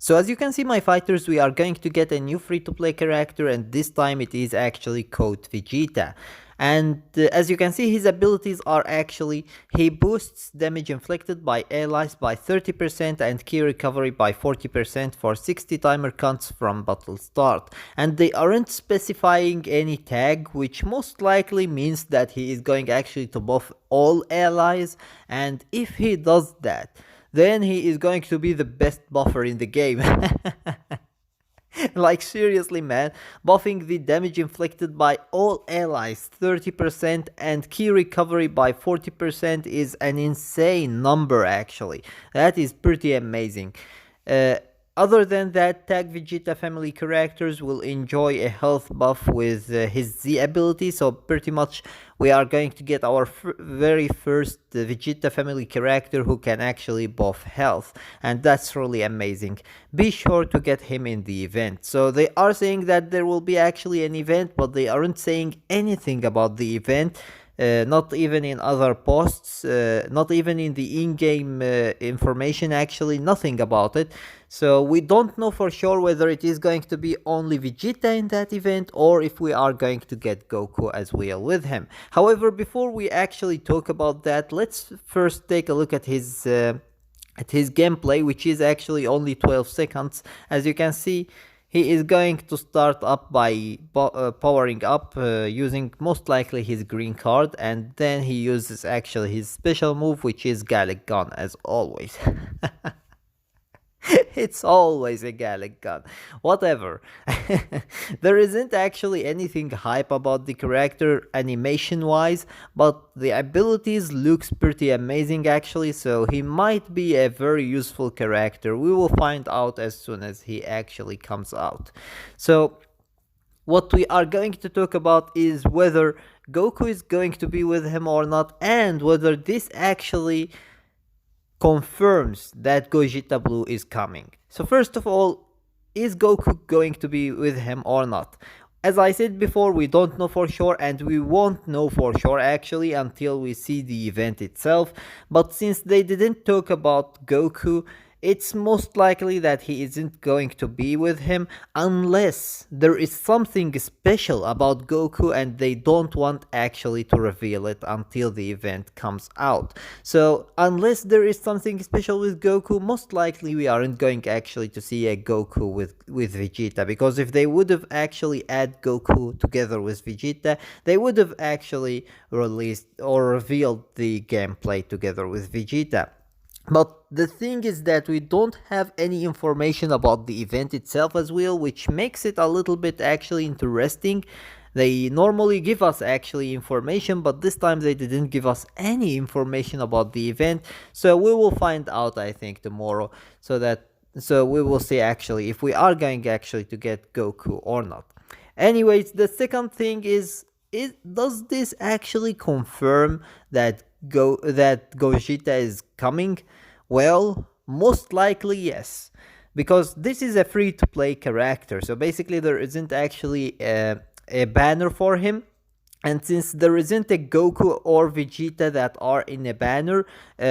So as you can see, my fighters, we are going to get a new free-to-play character, and this time it is actually called Vegeta. And as you can see, his abilities are actually, he boosts damage inflicted by allies by 30% and key recovery by 40% for 60 timer counts from battle start. And they aren't specifying any tag, which most likely means that he is going actually to buff all allies, and if he does that, then he is going to be the best buffer in the game. Like seriously, man, buffing the damage inflicted by all allies 30% and key recovery by 40% is an insane number actually. That is pretty amazing. Uh, Other than that, tag Vegeta family characters will enjoy a health buff with his Z ability, so pretty much we are going to get our very first Vegeta family character who can actually buff health, and that's really amazing. Be sure to get him in the event. So they are saying that there will be actually an event, but they aren't saying anything about the event. Not even in other posts, not even in the in-game information, actually nothing about it. So we don't know for sure whether it is going to be only Vegeta in that event or if we are going to get Goku as well with him. However, before we actually talk about that, let's first take a look at his gameplay, which is actually only 12 seconds. As you can see, he is going to start up by powering up using most likely his green card, and then he uses actually his special move, which is Gallic Gun, as always. It's always a Gallic gun. Whatever. There isn't actually anything hype about the character animation wise, but the abilities looks pretty amazing actually, so he might be a very useful character. We will find out as soon as he actually comes out. So what we are going to talk about is whether Goku is going to be with him or not, and whether this actually confirms that Gogeta Blue is coming. So first of all, is Goku going to be with him or not? As I said before, we don't know for sure, and we won't know for sure actually until we see the event itself. But since they didn't talk about Goku, it's most likely that he isn't going to be with him unless there is something special about Goku and they don't want actually to reveal it until the event comes out. So unless there is something special with Goku, most likely we aren't going actually to see a Goku with Vegeta, because if they would have actually add Goku together with Vegeta, they would have actually released or revealed the gameplay together with Vegeta. But the thing is that we don't have any information about the event itself as well, which makes it a little bit actually interesting. They normally give us actually information, but this time they didn't give us any information about the event. So we will find out, I think, tomorrow. So we will see actually if we are going actually to get Goku or not. Anyways, the second thing is does this actually confirm that Gogeta is coming? Well, most likely yes, because this is a free-to-play character, so basically there isn't actually a banner for him. And since there isn't a Goku or Vegeta that are in a banner,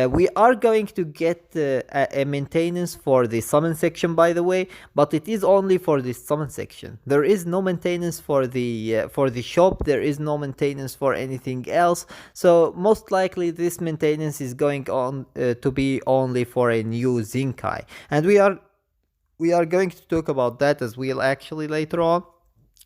we are going to get a maintenance for the summon section, by the way, but it is only for the summon section. There is no maintenance for the shop. There is no maintenance for anything else. So most likely this maintenance is going on to be only for a new Zinkai, and we are going to talk about that as well actually later on.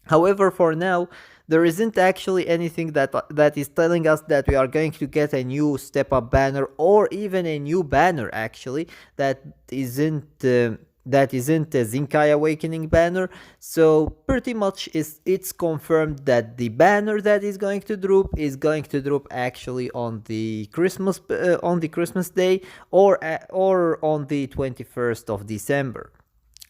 However, for now, there isn't actually anything that is telling us that we are going to get a new step up banner or even a new banner actually that isn't a Zinkai Awakening banner. So pretty much it's confirmed that the banner that is going to drop actually on the Christmas day or on the 21st of December.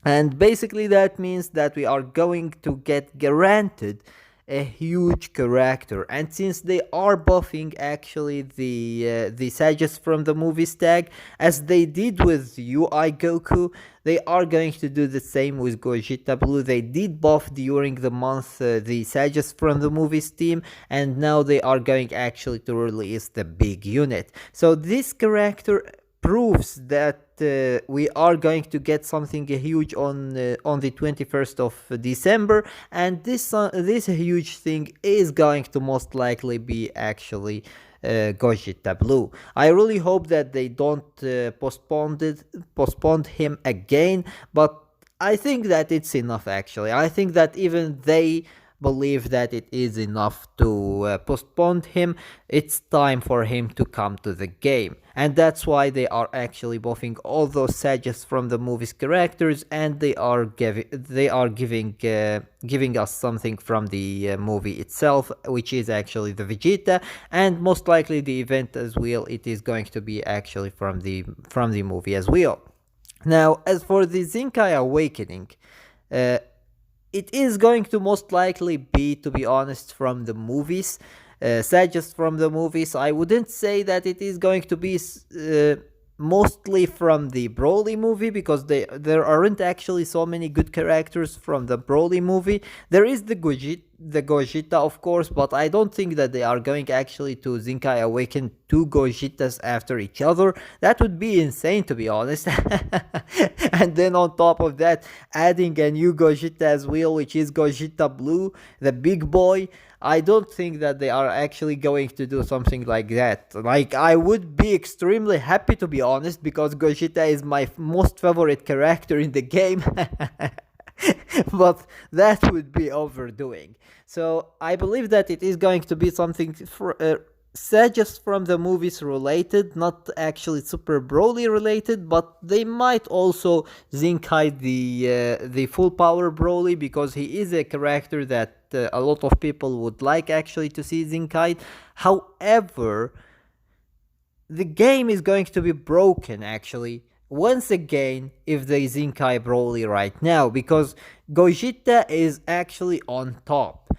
And basically that means that we are going to get guaranteed a huge character, and since they are buffing actually the Sages from the movies tag as they did with UI Goku, they are going to do the same with Gogeta Blue. They did buff during the month the Sages from the movies team, and now they are going actually to release the big unit. So this character proves that we are going to get something huge on the 21st of December, and this huge thing is going to most likely be actually Gogeta Blue. I really hope that they don't postpone him again, but I think that it's enough actually. I think that even they believe that it is enough to postpone him. It's time for him to come to the game, and that's why they are actually buffing all those Sages from the movie's characters, and they are giving us something from the movie itself, which is actually the Vegeta, and most likely the event as well. It is going to be actually from the movie as well. Now, as for the Zenkai Awakening, it is going to most likely be, to be honest, from the movies. Sages from the movies. I wouldn't say that it is going to be mostly from the Broly movie, because there aren't actually so many good characters from the Broly movie. There is the Gogeta, of course, but I don't think that they are going actually to Zenkai Awaken two Gogetas after each other. That would be insane, to be honest. And then on top of that, adding a new Gogeta as well, which is Gogeta Blue, the big boy. I don't think that they are actually going to do something like that. Like, I would be extremely happy, to be honest, because Gogeta is my most favorite character in the game. But that would be overdoing. So I believe that it is going to be something just from the movies related, not actually Super Broly related, but they might also Zenkai the full power Broly, because he is a character that a lot of people would like actually to see Zenkai. However, the game is going to be broken actually once again if they Zenkai Broly right now, because Gogeta is actually on top.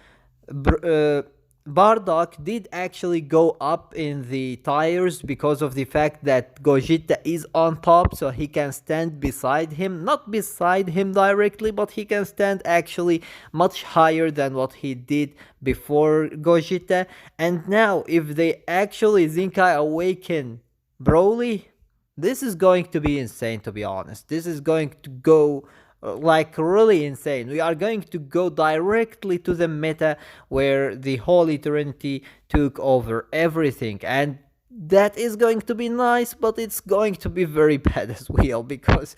Bardock did actually go up in the tires because of the fact that Gogeta is on top, so he can stand beside him, not beside him directly, but he can stand actually much higher than what he did before Gogeta. And now if they actually Zenkai Awaken Broly, this is going to be insane, to be honest. This is going to go like really insane. We are going to go directly to the meta where the Holy Trinity took over everything, and that is going to be nice, but it's going to be very bad as well, because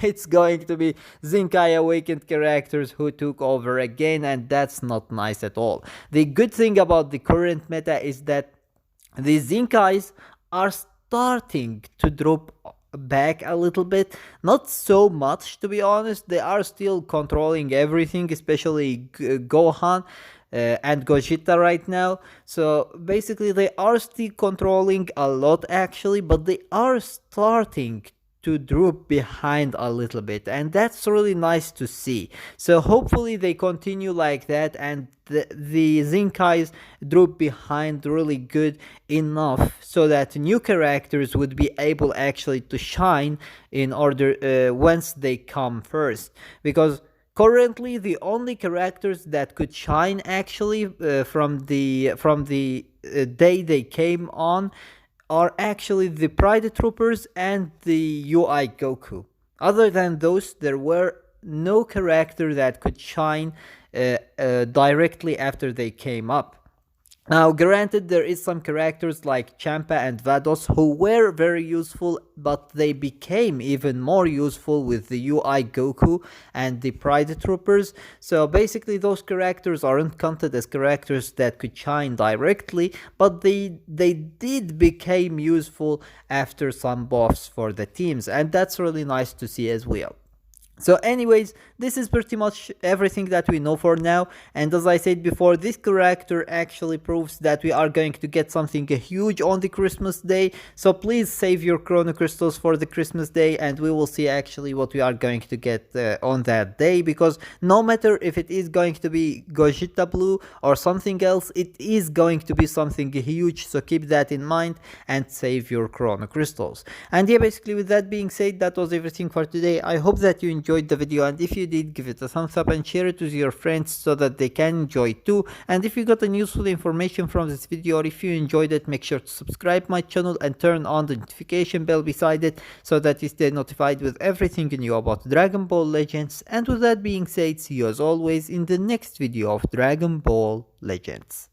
it's going to be Zenkai Awakened characters who took over again, and that's not nice at all. The good thing about the current meta is that the Zenkais are starting to drop back a little bit, not so much, to be honest. They are still controlling everything, especially Gohan and Gogeta right now. So basically they are still controlling a lot actually, but they are starting to drop behind a little bit, and that's really nice to see. So hopefully they continue like that, and the Zenkais drop behind really good enough so that new characters would be able actually to shine in order once they come first, because currently the only characters that could shine actually from the day they came on are actually the Pride Troopers and the UI Goku. Other than those, there were no character that could shine directly after they came up. Now, granted, there is some characters like Champa and Vados who were very useful, but they became even more useful with the UI Goku and the Pride Troopers. So basically those characters aren't counted as characters that could shine directly, but they did become useful after some buffs for the teams, and that's really nice to see as well. So anyways, this is pretty much everything that we know for now, and as I said before, this character actually proves that we are going to get something huge on the Christmas day. So please save your Chrono Crystals for the Christmas day, and we will see actually what we are going to get on that day, because no matter if it is going to be Gogeta Blue or something else, it is going to be something huge, so keep that in mind and save your Chrono Crystals. And yeah, basically with that being said, that was everything for today. I hope that you enjoyed enjoyed the video, and if you did, give it a thumbs up and share it with your friends so that they can enjoy it too. And if you got any useful information from this video, or if you enjoyed it, make sure to subscribe my channel and turn on the notification bell beside it so that you stay notified with everything new about Dragon Ball Legends. And with that being said, see you as always in the next video of Dragon Ball Legends.